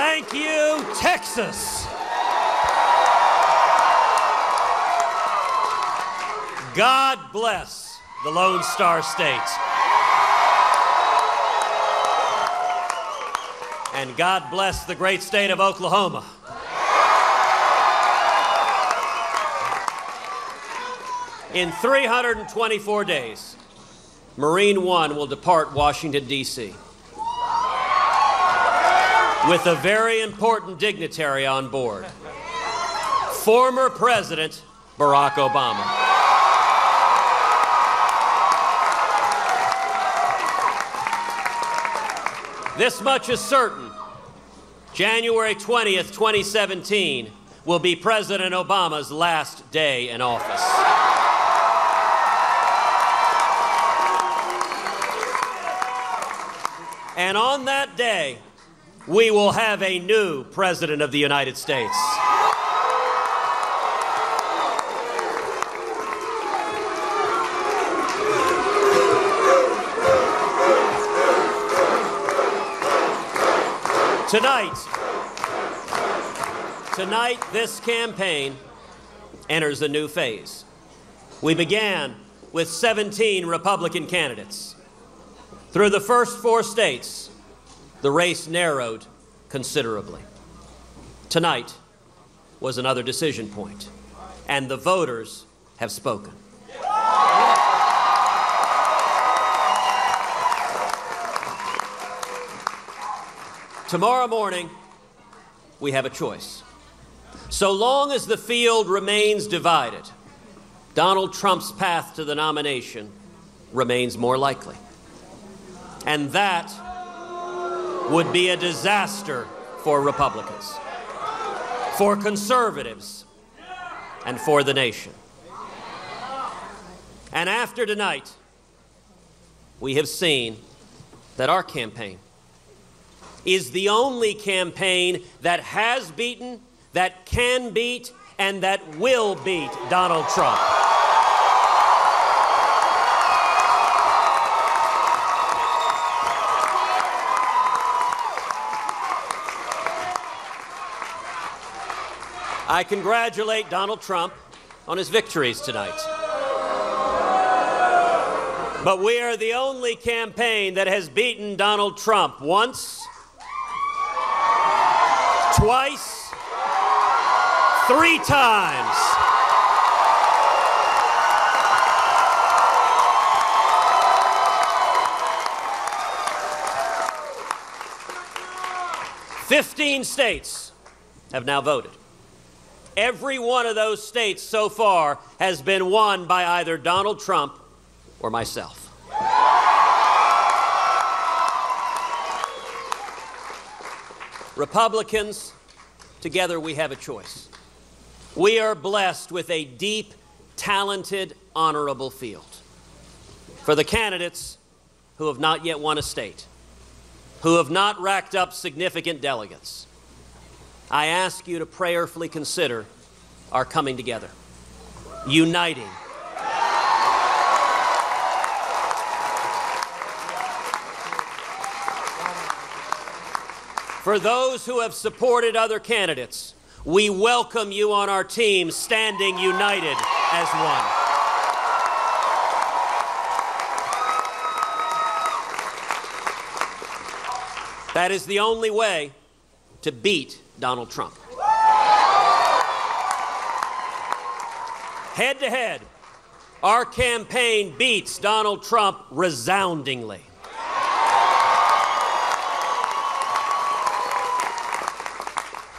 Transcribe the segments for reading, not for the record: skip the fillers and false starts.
Thank you, Texas. God bless the Lone Star State. And God bless the great state of Oklahoma. In 324 days, Marine One will depart Washington, D.C. with a very important dignitary on board, former President Barack Obama. This much is certain. January 20th, 2017 will be President Obama's last day in office. And on that day, we will have a new President of the United States. Tonight, this campaign enters a new phase. We began with 17 Republican candidates. Through the first 4 states, the race narrowed considerably. Tonight was another decision point, and the voters have spoken. Tomorrow morning, we have a choice. So long as the field remains divided, Donald Trump's path to the nomination remains more likely. And that would be a disaster for Republicans, for conservatives, and for the nation. And after tonight, we have seen that our campaign is the only campaign that has beaten, that can beat, and that will beat Donald Trump. I congratulate Donald Trump on his victories tonight. But we are the only campaign that has beaten Donald Trump once, twice, 3 times. "15 states have now voted. Every one of those states so far has been won by either Donald Trump or myself. Republicans, together we have a choice. We are blessed with a deep, talented, honorable field. For the candidates who have not yet won a state, who have not racked up significant delegates, I ask you to prayerfully consider our coming together, uniting. For those who have supported other candidates, we welcome you on our team, standing united as one. That is the only way to beat Donald Trump. Head to head, our campaign beats Donald Trump resoundingly.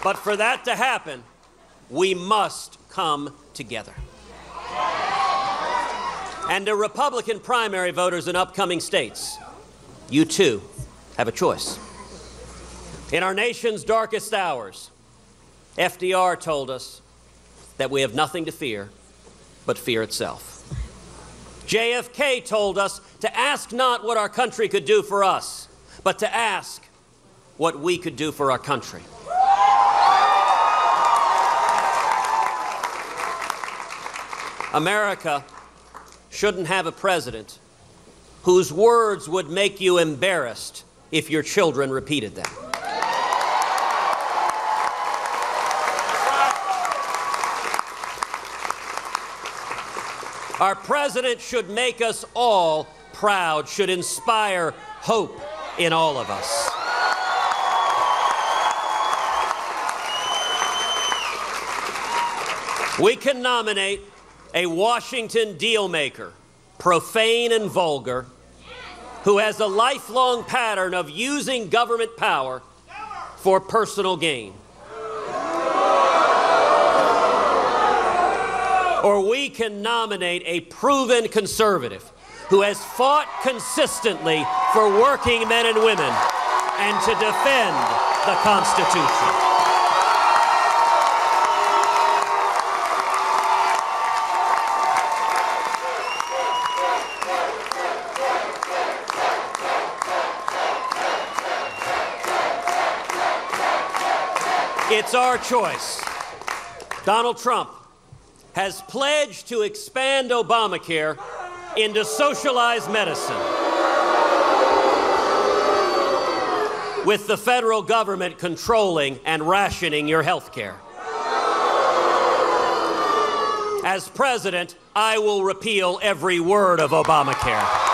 But for that to happen, we must come together. And to Republican primary voters in upcoming states, you too have a choice. In our nation's darkest hours, FDR told us that we have nothing to fear but fear itself. JFK told us to ask not what our country could do for us, but to ask what we could do for our country. America shouldn't have a president whose words would make you embarrassed if your children repeated them. Our president should make us all proud, should inspire hope in all of us. We can nominate a Washington dealmaker, profane and vulgar, who has a lifelong pattern of using government power for personal gain. Or we can nominate a proven conservative who has fought consistently for working men and women and to defend the Constitution. It's our choice. Donald Trump has pledged to expand Obamacare into socialized medicine, with the federal government controlling and rationing your health care. As president, I will repeal every word of Obamacare.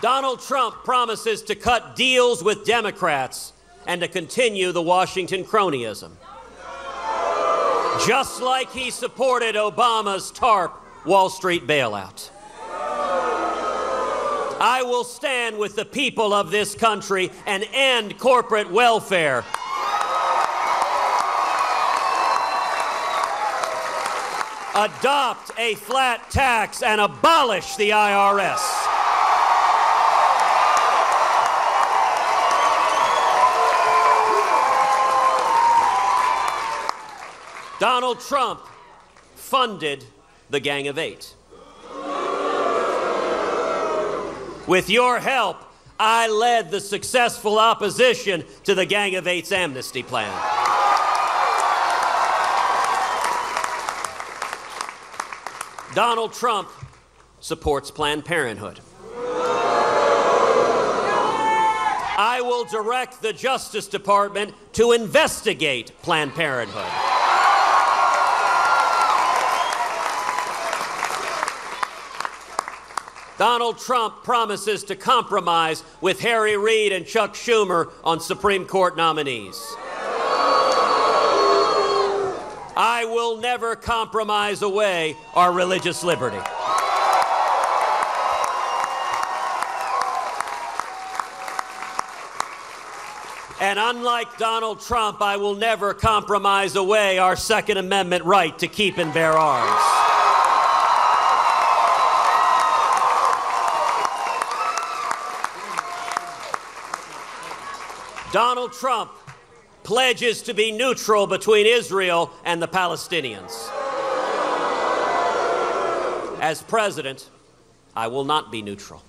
Donald Trump promises to cut deals with Democrats and to continue the Washington cronyism. Just like he supported Obama's TARP Wall Street bailout. I will stand with the people of this country and end corporate welfare. Adopt a flat tax and abolish the IRS. Donald Trump funded the Gang of Eight. With your help, I led the successful opposition to the Gang of Eight's amnesty plan. Donald Trump supports Planned Parenthood. I will direct the Justice Department to investigate Planned Parenthood. Donald Trump promises to compromise with Harry Reid and Chuck Schumer on Supreme Court nominees. I will never compromise away our religious liberty. And unlike Donald Trump, I will never compromise away our Second Amendment right to keep and bear arms. Donald Trump pledges to be neutral between Israel and the Palestinians. As president, I will not be neutral.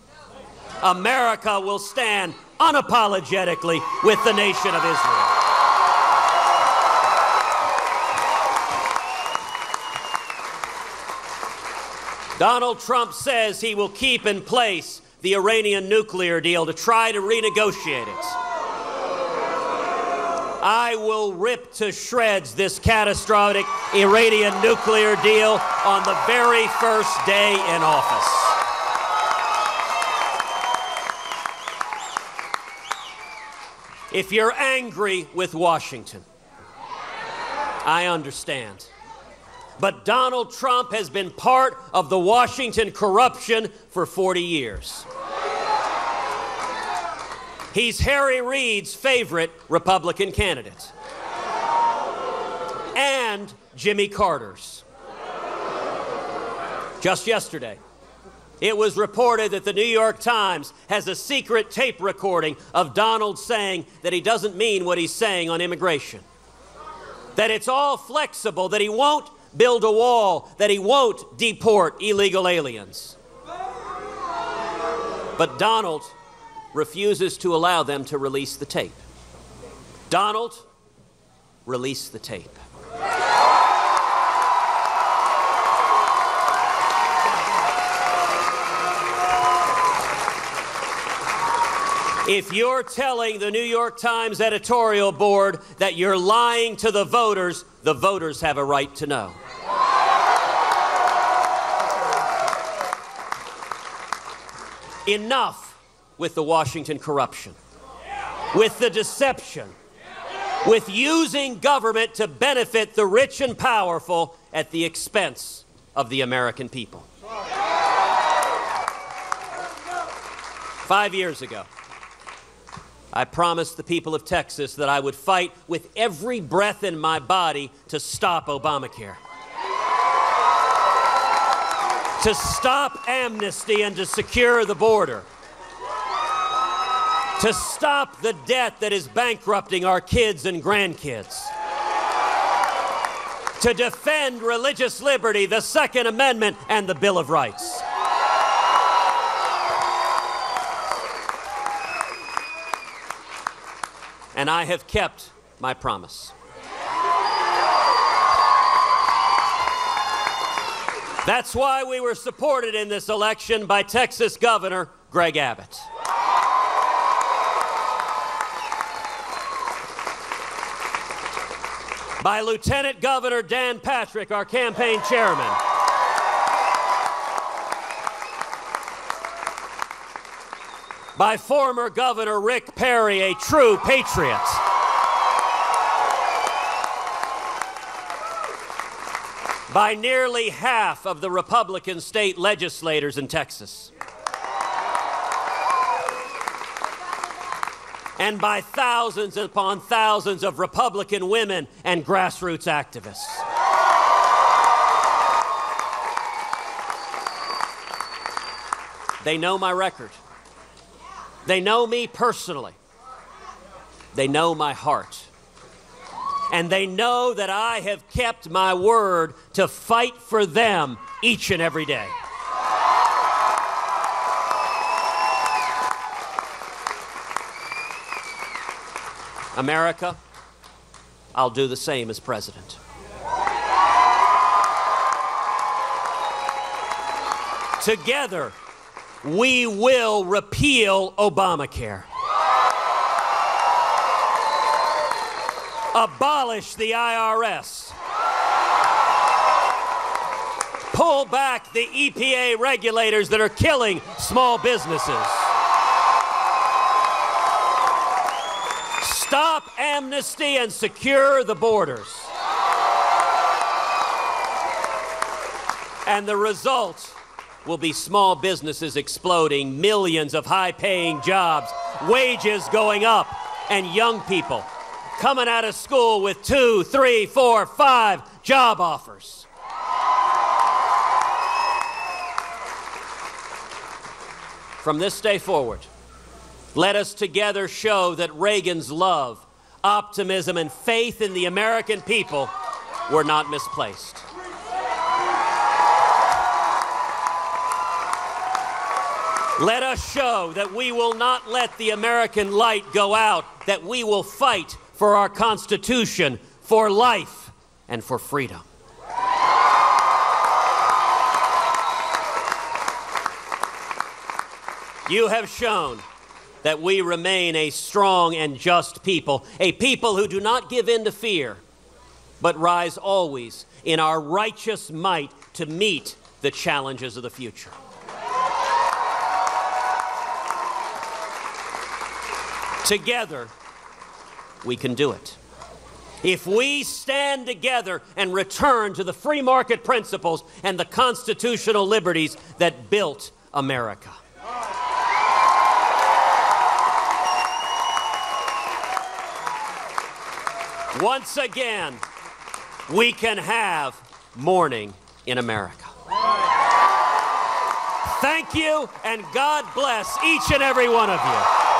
America will stand unapologetically with the nation of Israel. Donald Trump says he will keep in place the Iranian nuclear deal to try to renegotiate it. I will rip to shreds this catastrophic Iranian nuclear deal on the very first day in office. If you're angry with Washington, I understand. But Donald Trump has been part of the Washington corruption for 40 years. He's Harry Reid's favorite Republican candidate. And Jimmy Carter's. Just yesterday, it was reported that the New York Times has a secret tape recording of Donald saying that he doesn't mean what he's saying on immigration. That it's all flexible, that he won't build a wall, that he won't deport illegal aliens. But Donald refuses to allow them to release the tape. Donald, release the tape. If you're telling the New York Times editorial board that you're lying to the voters have a right to know. Enough with the Washington corruption, with the deception, with using government to benefit the rich and powerful at the expense of the American people. 5 years ago, I promised the people of Texas that I would fight with every breath in my body to stop Obamacare, to stop amnesty and to secure the border, to stop the debt that is bankrupting our kids and grandkids, to defend religious liberty, the Second Amendment, and the Bill of Rights. And I have kept my promise. That's why we were supported in this election by Texas Governor Greg Abbott. By Lieutenant Governor Dan Patrick, our campaign chairman. By former Governor Rick Perry, a true patriot. By nearly half of the Republican state legislators in Texas. And by thousands upon thousands of Republican women and grassroots activists. They know my record. They know me personally. They know my heart. And they know that I have kept my word to fight for them each and every day. America, I'll do the same as president. Together, we will repeal Obamacare. Abolish the IRS. Pull back the EPA regulators that are killing small businesses. Stop amnesty and secure the borders. And the result will be small businesses exploding, millions of high-paying jobs, wages going up, and young people coming out of school with 2, 3, 4, 5 job offers. From this day forward, let us together show that Reagan's love, optimism, and faith in the American people were not misplaced. Let us show that we will not let the American light go out, that we will fight for our Constitution, for life, and for freedom. You have shown that we remain a strong and just people, a people who do not give in to fear, but rise always in our righteous might to meet the challenges of the future. Together, we can do it. If we stand together and return to the free market principles and the constitutional liberties that built America. Once again, we can have morning in America. Thank you, and God bless each and every one of you.